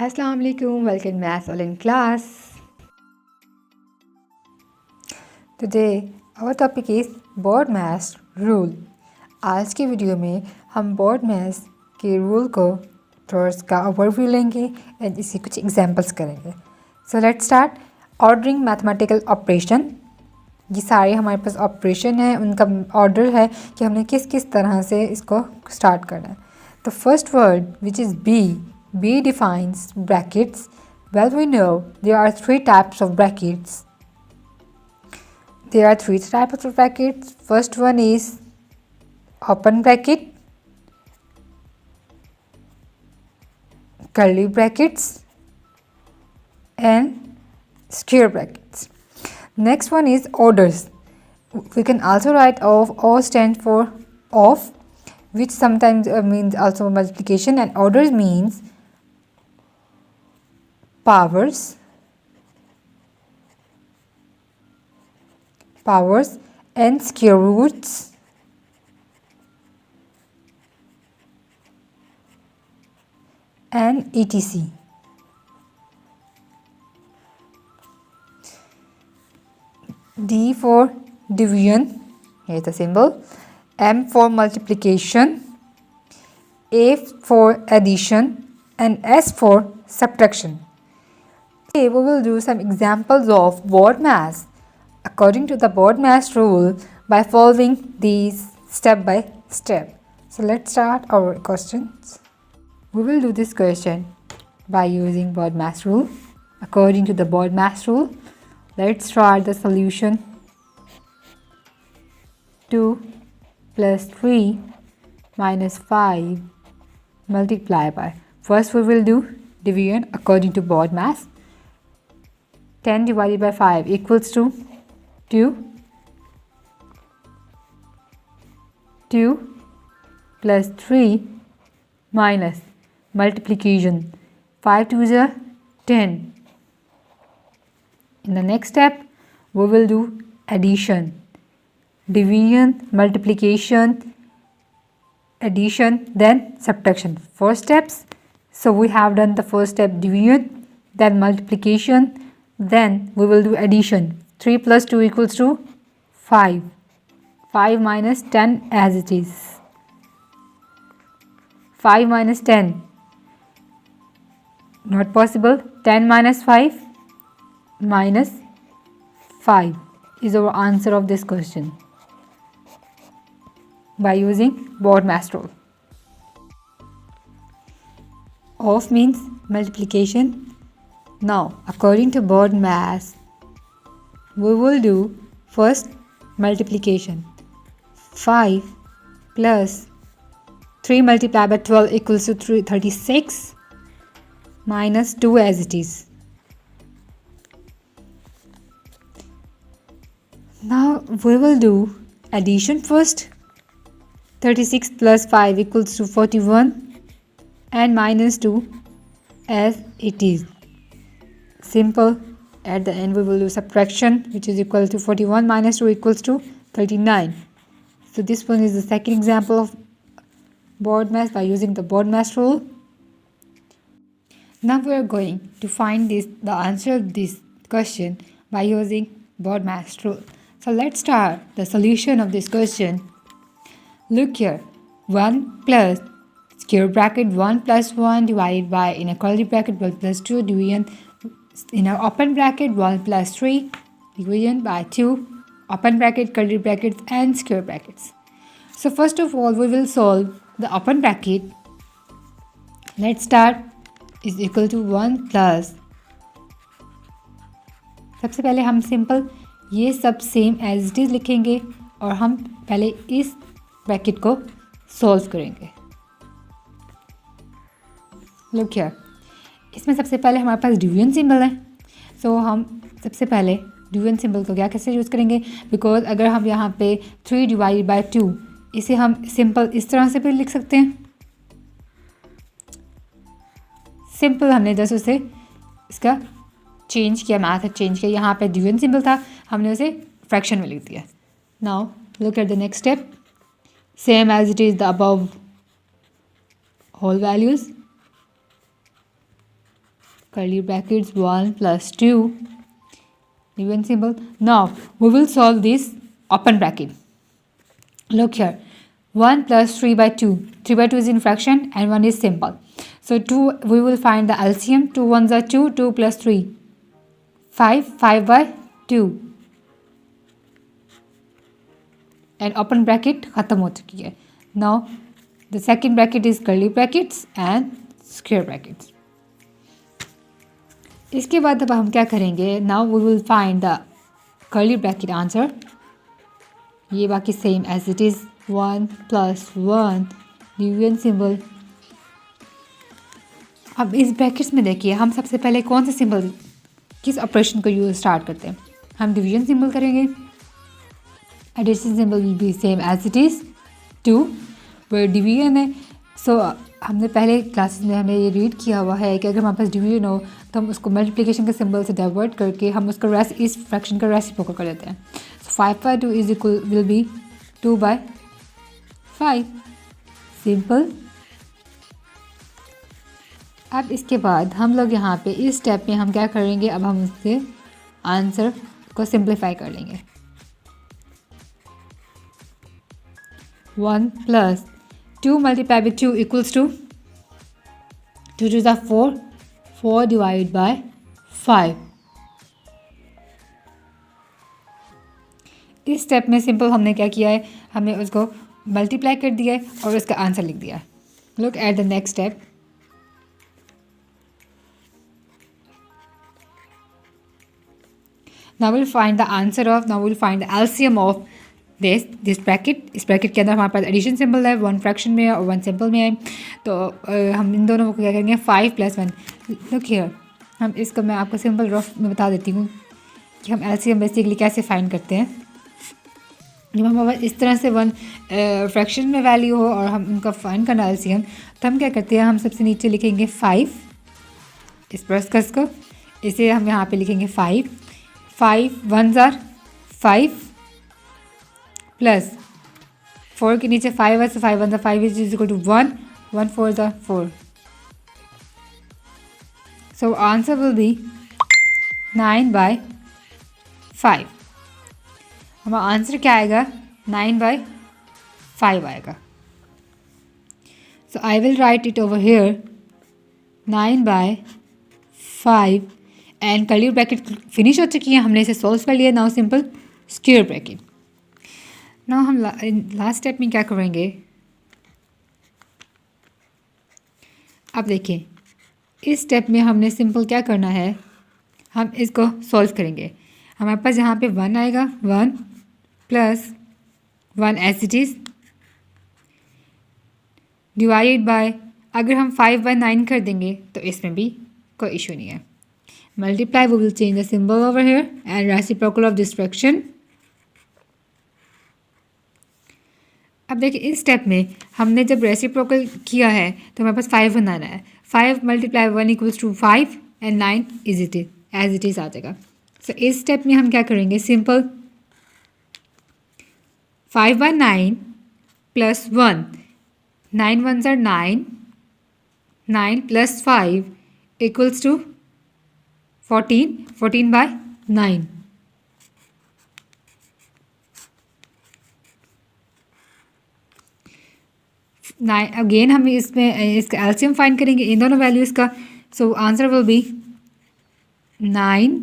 Assalamu alaikum, welcome Maths All in class. Today our topic is board maths rule. आज की video में हम board maths के rule को थोड़ा सा ओवरव्यू लेंगे एंड इसी कुछ एग्जांपल्स करेंगे. So let's start. Ordering mathematical operation. ये सारे हमारे पास ऑपरेशन है, उनका ऑर्डर है कि हमने किस किस तरह से इसको स्टार्ट करना है. The first word which is B. B defines brackets. Well, we know there are three types of brackets. There are three types of brackets. First one is open bracket, curly brackets, and square brackets. Next one is orders. We can also write of. O stands for of, which sometimes means also multiplication, and orders means powers and square roots and etc. D for division, here's the symbol. M for multiplication, A for addition, and S for subtraction. Today we will do some examples of board maths according to the board maths rule by following these step by step. So let's start our questions. We will do this question by using board maths rule. According to the board maths rule, let's start the solution. 2 plus 3 minus 5 multiply by. First we will do division according to board maths. 10 divided by 5 equals to 2. 2 plus 3 minus multiplication. 5 2s are 10. In the next step, we will do addition. Division, multiplication, addition, then subtraction. 4 steps. So we have done the first step division, then multiplication, then we will do addition. 3 plus 2 equals to 5. 5 minus 10 as it is. 5 minus 10. Not possible. 10 minus 5 minus 5 is our answer of this question by using board maths rule. Of means multiplication. Now, according to board maths, we will do first multiplication. 5 plus 3 multiplied by 12 equals to 36 minus 2 as it is. Now, we will do addition first. 36 plus 5 equals to 41 and minus 2 as it is. Simple. At the end we will do subtraction, which is equal to 41 minus 2 equals to 39. So this one is the second example of board maths by using the board maths rule. Now we are going to find the answer of this question by using board maths rule. So let's start the solution of this question. Look here. 1 plus square bracket 1 plus 1 divided by in a curly bracket 1 plus 2 division in an open bracket 1 plus 3 division by 2 open bracket curly brackets and square brackets. So first of all we will solve the open bracket. Let's start is equal to 1 plus. सबसे पहले हम simple ये सब same as it is लिखेंगे और हम पहले इस ब्रैकेट को सॉल्व करेंगे. Look here. इसमें सबसे पहले हमारे पास डिवीजन सिंबल है. सो हम सबसे पहले डिवीजन सिंबल को क्या कैसे यूज़ करेंगे, बिकॉज अगर हम यहाँ पे 3 डिवाइड बाई 2 इसे हम सिंपल इस तरह से भी लिख सकते हैं. सिंपल हमने जैसे उसे इसका चेंज किया, मैथ चेंज किया. यहाँ पे डिवीजन सिंबल था, हमने उसे फ्रैक्शन में लिख दिया. Now look at the next step. Same as it is the above whole values. curly brackets 1 plus 2 division symbol. Now we will solve this open bracket. Look here, 1 plus 3 by 2. 3 by 2 is in fraction and 1 is simple. So 2, we will find the LCM. 2 ones are 2, 2 plus 3, 5, 5 by 2. And open bracket खत्म हो चुकी है. Now the second bracket is curly brackets and square brackets. इसके बाद अब हम क्या करेंगे, now we will find the curly bracket answer. ये बाकी same as it is, 1 plus 1 division symbol. अब इस ब्रैकेट्स में देखिए हम सबसे पहले कौन सा सिंबल, किस ऑपरेशन को यूज स्टार्ट करते हैं. हम डिवीजन सिंबल करेंगे. Addition symbol will be same as it is 2 way division है. सो हमने पहले क्लासेस में हमने ये रीड किया हुआ है कि अगर हमारे पास डिवीजन हो तो हम उसको मल्टीप्लिकेशन के सिंबल से डाइवर्ट करके हम उसका इस फ्रैक्शन का रेसिप्रोकल कर लेते हैं. सो 5 by 2 is equal will be 2 by 5. Simple. अब इसके बाद हम लोग यहाँ पे इस स्टेप में हम क्या करेंगे, अब हम उसके आंसर को सिंप्लीफाई कर लेंगे. 1 plus 2 multiplied by 2 equals to 2 2s are 4, 4 divided by 5. इस स्टेप में सिंपल हमने क्या किया है, हमने उसको मल्टीप्लाई कर दिया है और उसका आंसर लिख दिया है. Look at the next step. Now we'll find the answer of, now we'll find the LCM of this bracket. इस ब्रैकेट के अंदर हमारे पास एडिशन सिंबल है, 1 फ्रैक्शन में है और 1 सिंपल में है. तो हम इन दोनों को क्या करेंगे, 5 plus 1. लुक हियर, हम इसको मैं आपको सिंपल रफ में बता देती हूँ कि हम LCM बेसिकली कैसे फाइंड करते हैं. जब हमारे पास इस तरह से 1 फ्रैक्शन में वैल्यू हो और हम उनका फाइंड करना LCM, तो हम क्या करते हैं, हम सबसे नीचे लिखेंगे 5 इस प्लस को, इसे हम यहाँ पे लिखेंगे 5. 5 1s are 5 प्लस 4 के नीचे 5 है, so 5 1s are 5 is equal to 1, 1 4s are 4. So answer will be 9 by 5. हमारा आंसर क्या आएगा, 9 by 5 आएगा. So I will write it over here, 9 by 5. And curly bracket finish हो चुकी है, हमने इसे सॉल्व कर लिया. Now simple square bracket. Now हम लास्ट स्टेप में क्या करेंगे, अब देखिए इस स्टेप में हमने सिंपल क्या करना है, हम इसको सॉल्व करेंगे. हमारे पास यहाँ पे 1 आएगा, 1 plus 1 as it is divide by, अगर हम 5 by 9 कर देंगे तो इसमें भी कोई इशू नहीं है. Multiply, we will change the symbol over here and reciprocal of this fraction. अब देखिए इस स्टेप में हमने जब रेसिप्रोकल किया है तो हमारे पास 5 बनाना है. 5 multiply 1 equals to 5 and 9 is it as it is आ जाएगा. So इस स्टेप में हम क्या करेंगे, simple 5 by 9 plus 1, 9 1s are 9, 9 plus 5 equals to 14, 14 by 9. Again हम इसमें इसका एलसीएम फाइंड करेंगे इन दोनों वैल्यूज़ का. So answer will be 9,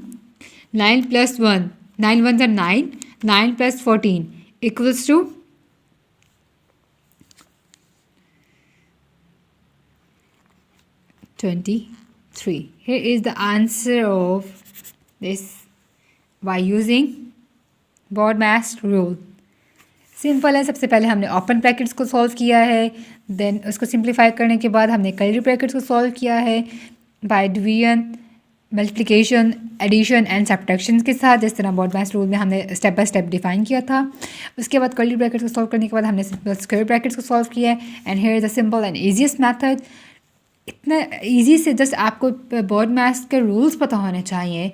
9 plus 1, 9 1s are 9, 9 plus 14 equals to 23. Here is the answer of this by using BODMAS rule. Simple है. सबसे पहले हमने ओपन ब्रैकेट्स को सॉल्व किया है, देन उसको सिंप्लीफाई करने के बाद हमने कर्ली ब्रैकेट्स को सॉल्व किया है by division, multiplication, addition and subtraction के साथ, जिस तरह BODMAS रूल में हमने स्टेप बाय स्टेप डिफाइन किया था. उसके बाद कर्ली ब्रैकेट्स को सॉल्व करने के बाद हमने स्क्वायर ब्रैकेट्स को सॉल्व किया है. And here is a simple and easiest method. इतना इजी से जस्ट आपको BODMAS के रूल्स पता होने चाहिए,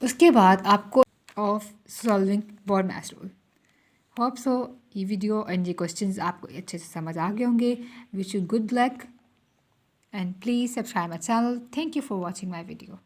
उसके बाद आपको of solving BODMAS rule. Hope so ये वीडियो एंड ये क्वेश्चंस आपको अच्छे से समझ आ गए होंगे. Wish you good luck. and please subscribe my channel. Thank you for watching my video.